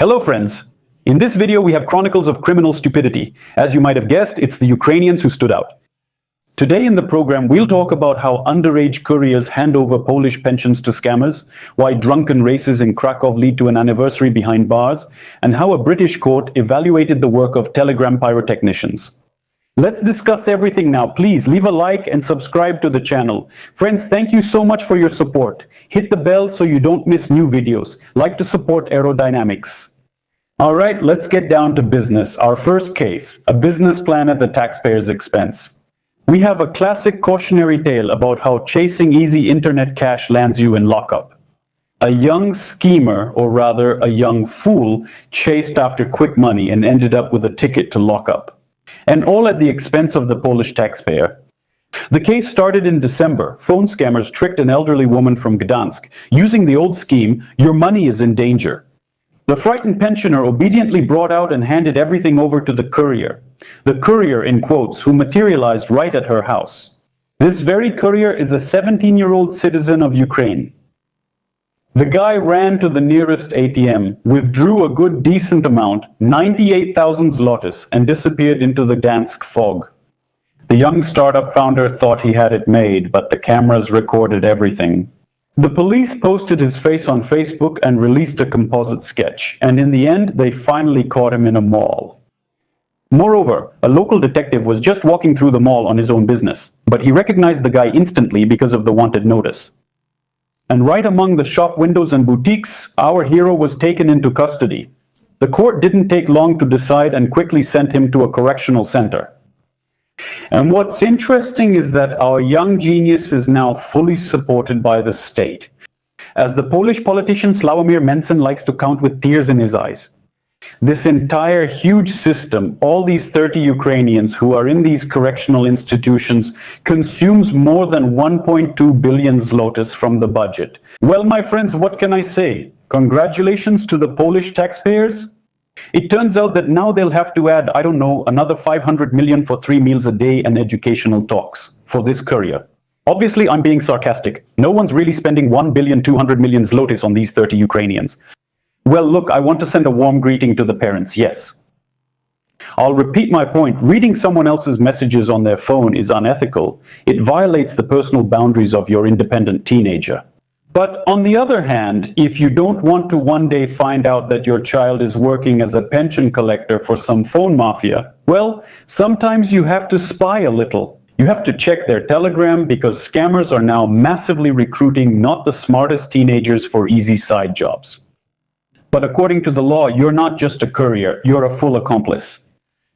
Hello friends! In this video we have chronicles of criminal stupidity. As you might have guessed, it's the Ukrainians who stood out. Today in the program we'll talk about how underage couriers hand over Polish pensions to scammers, why drunken races in Krakow lead to an anniversary behind bars, and how a British court evaluated the work of telegram pyrotechnicians. Let's discuss everything now. Please leave a like and subscribe to the channel. Friends, thank you so much for your support. Hit the bell so you don't miss new videos. Like to support aerodynamics. Alright, let's get down to business. Our first case, a business plan at the taxpayer's expense. We have a classic cautionary tale about how chasing easy internet cash lands you in lockup. A young schemer, or rather a young fool, chased after quick money and ended up with a ticket to lockup. And all at the expense of the Polish taxpayer. The case started in December. Phone scammers tricked an elderly woman from Gdansk. Using the old scheme, your money is in danger. The frightened pensioner obediently brought out and handed everything over to the courier. The courier, in quotes, who materialized right at her house. This very courier is a 17-year-old citizen of Ukraine. The guy ran to the nearest ATM, withdrew a good decent amount, 98,000 zlotys, and disappeared into the Gdansk fog. The young startup founder thought he had it made, but the cameras recorded everything. The police posted his face on Facebook and released a composite sketch, and in the end, they finally caught him in a mall. Moreover, a local detective was just walking through the mall on his own business, but he recognized the guy instantly because of the wanted notice. And right among the shop windows and boutiques, our hero was taken into custody. The court didn't take long to decide and quickly sent him to a correctional center. And what's interesting is that our young genius is now fully supported by the state. As the Polish politician Sławomir Mencen likes to count with tears in his eyes. This entire huge system, all these 30 Ukrainians who are in these correctional institutions, consumes more than 1.2 billion zlotys from the budget. Well, my friends, what can I say? Congratulations to the Polish taxpayers. It turns out that now they'll have to add, I don't know, another 500 million for 3 meals a day and educational talks for this courier. Obviously, I'm being sarcastic. No one's really spending 1,200 million zlotys on these 30 Ukrainians. Well, look, I want to send a warm greeting to the parents, yes. I'll repeat my point. Reading someone else's messages on their phone is unethical. It violates the personal boundaries of your independent teenager. But on the other hand, if you don't want to one day find out that your child is working as a pension collector for some phone mafia, well, sometimes you have to spy a little. You have to check their telegram because scammers are now massively recruiting not the smartest teenagers for easy side jobs. But according to the law, you're not just a courier, you're a full accomplice.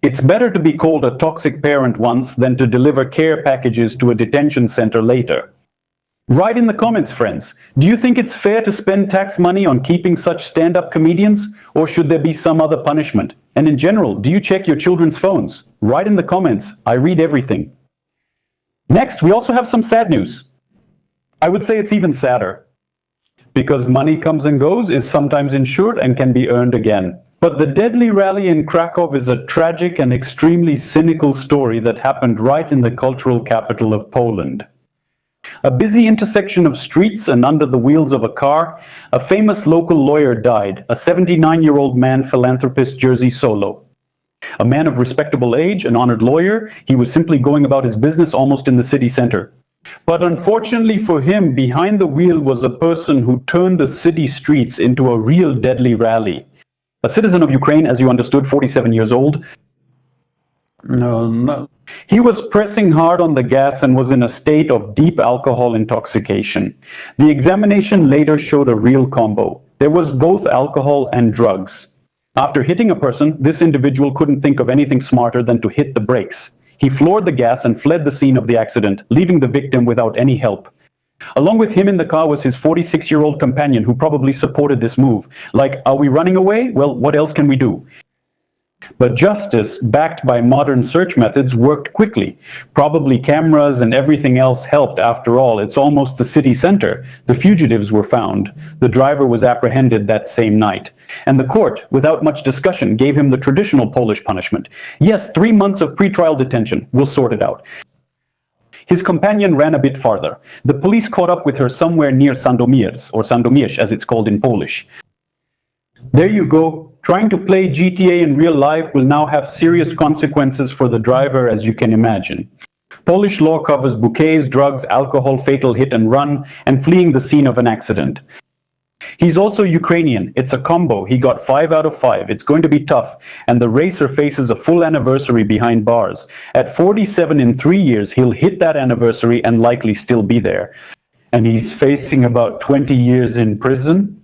It's better to be called a toxic parent once than to deliver care packages to a detention center later. Write in the comments, friends. Do you think it's fair to spend tax money on keeping such stand-up comedians? Or should there be some other punishment? And in general, do you check your children's phones? Write in the comments. I read everything. Next, we also have some sad news. I would say it's even sadder. Because money comes and goes, is sometimes insured and can be earned again. But the deadly rally in Krakow is a tragic and extremely cynical story that happened right in the cultural capital of Poland. A busy intersection of streets and under the wheels of a car, a famous local lawyer died, a 79-year-old man philanthropist Jerzy Solo. A man of respectable age, an honored lawyer, he was simply going about his business almost in the city center. But unfortunately for him, behind the wheel was a person who turned the city streets into a real deadly rally. A citizen of Ukraine, as you understood, 47 years old. No. He was pressing hard on the gas and was in a state of deep alcohol intoxication. The examination later showed a real combo. There was both alcohol and drugs. After hitting a person, this individual couldn't think of anything smarter than to hit the brakes. He floored the gas and fled the scene of the accident, leaving the victim without any help. Along with him in the car was his 46-year-old companion who probably supported this move. Like, are we running away? Well, what else can we do? But justice, backed by modern search methods, worked quickly. Probably cameras and everything else helped. After all, it's almost the city center. The fugitives were found. The driver was apprehended that same night. And the court, without much discussion, gave him the traditional Polish punishment. Yes, 3 months of pretrial detention. We'll sort it out. His companion ran a bit farther. The police caught up with her somewhere near Sandomierz, or Sandomierz as it's called in Polish. There you go, Trying to play GTA in real life will now have serious consequences for the driver, as you can imagine. Polish law covers bouquets, drugs, alcohol, fatal hit and run, and fleeing the scene of an accident. He's also Ukrainian. It's a combo. He got 5 out of 5. It's going to be tough, and the racer faces a full anniversary behind bars. At 47 in 3 years, he'll hit that anniversary and likely still be there. And he's facing about 20 years in prison?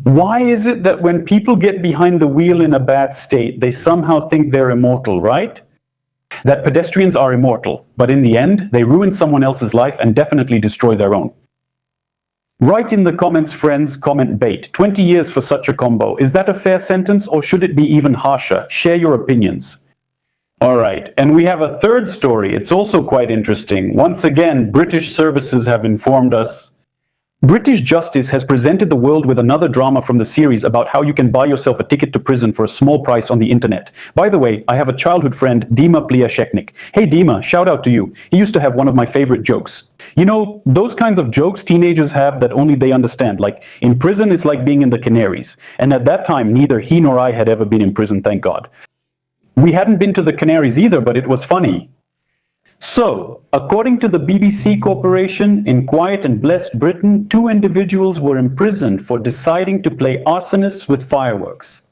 Why is it that when people get behind the wheel in a bad state, they somehow think they're immortal, right? That pedestrians are immortal, but in the end, they ruin someone else's life and definitely destroy their own. Write in the comments, friends, comment bait. 20 years for such a combo. Is that a fair sentence, or should it be even harsher? Share your opinions. All right, and we have a third story. It's also quite interesting. Once again, British services have informed us. British Justice has presented the world with another drama from the series about how you can buy yourself a ticket to prison for a small price on the internet. By the way, I have a childhood friend, Dima Pliasheknik. Hey Dima, shout out to you. He used to have one of my favorite jokes. You know, those kinds of jokes teenagers have that only they understand. Like, in prison it's like being in the Canaries. And at that time, neither he nor I had ever been in prison, thank God. We hadn't been to the Canaries either, but it was funny. So, according to the BBC Corporation, in quiet and blessed Britain, 2 individuals were imprisoned for deciding to play arsonists with fireworks.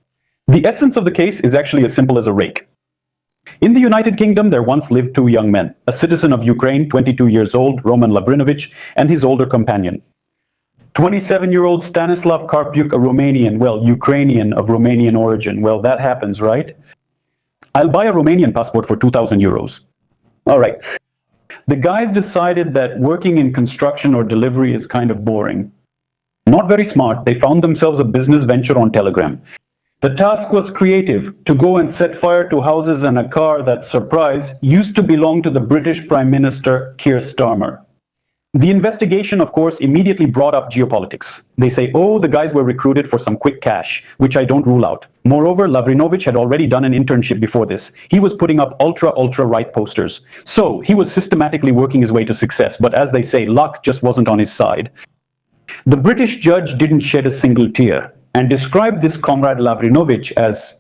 The essence of the case is actually as simple as a rake. In the United Kingdom, there once lived 2 young men, a citizen of Ukraine, 22 years old, Roman Lavrinovich, and his older companion. 27-year-old Stanislav Karpyuk, a Romanian, well, Ukrainian of Romanian origin. Well, that happens, right? I'll buy a Romanian passport for 2,000 euros. All right. The guys decided that working in construction or delivery is kind of boring. Not very smart, they found themselves a business venture on Telegram. The task was creative, to go and set fire to houses and a car that, surprise, used to belong to the British Prime Minister Keir Starmer. The investigation, of course, immediately brought up geopolitics. They say, oh, the guys were recruited for some quick cash, which I don't rule out. Moreover, Lavrinovich had already done an internship before this. He was putting up ultra-right posters. So, he was systematically working his way to success, but as they say, luck just wasn't on his side. The British judge didn't shed a single tear, and described this comrade Lavrinovich as,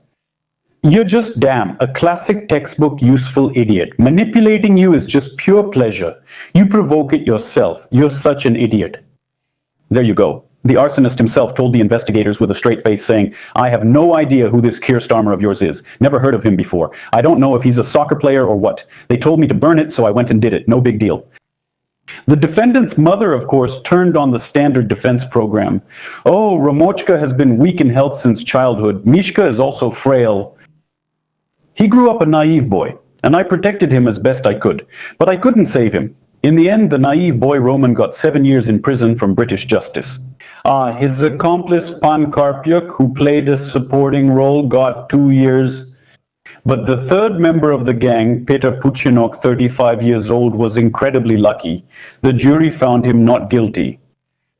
"You're just damn, a classic textbook useful idiot. Manipulating you is just pure pleasure. You provoke it yourself. You're such an idiot." There you go. The arsonist himself told the investigators with a straight face saying, "I have no idea who this Keir Starmer of yours is. Never heard of him before. I don't know if he's a soccer player or what. They told me to burn it, so I went and did it. No big deal." The defendant's mother, of course, turned on the standard defense program. "Oh, Ramochka has been weak in health since childhood. Mishka is also frail. He grew up a naive boy, and I protected him as best I could, but I couldn't save him. In the end, the naive boy Roman got 7 years in prison from British justice. His accomplice Pan Karpyuk, who played a supporting role, got 2 years. But the third member of the gang, Peter Puchinok, 35 years old, was incredibly lucky. The jury found him not guilty.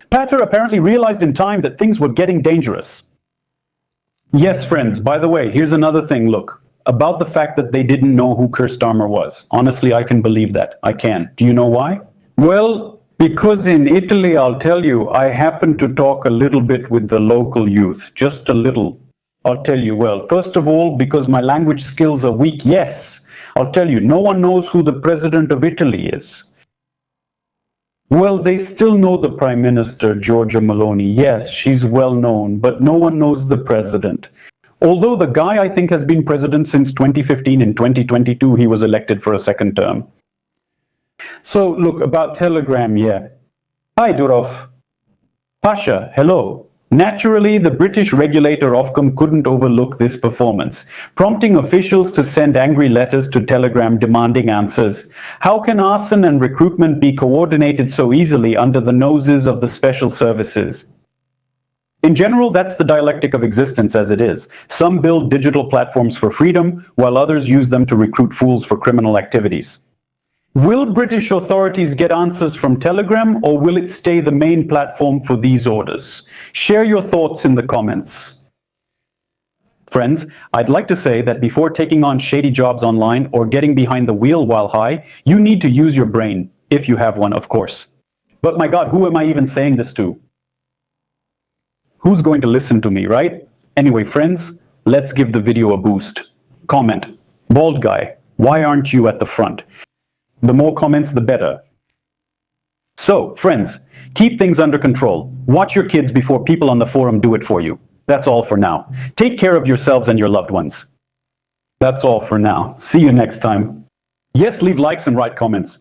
Pater apparently realized in time that things were getting dangerous. Yes, friends, by the way, here's another thing, look. About the fact that they didn't know who Keir Starmer was. Honestly, I can believe that. I can. Do you know why? Well, because in Italy, I'll tell you, I happened to talk a little bit with the local youth. Just a little. I'll tell you, well, first of all, because my language skills are weak, yes. I'll tell you, no one knows who the president of Italy is. Well, they still know the Prime Minister, Giorgia Meloni. Yes, she's well known, but no one knows the president. Although the guy, I think, has been president since 2015. In 2022, he was elected for a second term. So, look, about Telegram, yeah. Hi, Durov. Pasha, hello. Naturally, the British regulator Ofcom couldn't overlook this performance, prompting officials to send angry letters to Telegram demanding answers. How can arson and recruitment be coordinated so easily under the noses of the special services? In general, that's the dialectic of existence as it is. Some build digital platforms for freedom, while others use them to recruit fools for criminal activities. Will British authorities get answers from Telegram, or will it stay the main platform for these orders? Share your thoughts in the comments. Friends, I'd like to say that before taking on shady jobs online or getting behind the wheel while high, you need to use your brain, if you have one, of course. But my God, who am I even saying this to? Who's going to listen to me, right? Anyway, friends, let's give the video a boost. Comment, bald guy, why aren't you at the front? The more comments, the better. So, friends, keep things under control. Watch your kids before people on the forum do it for you. That's all for now. Take care of yourselves and your loved ones. That's all for now. See you next time. Yes, leave likes and write comments.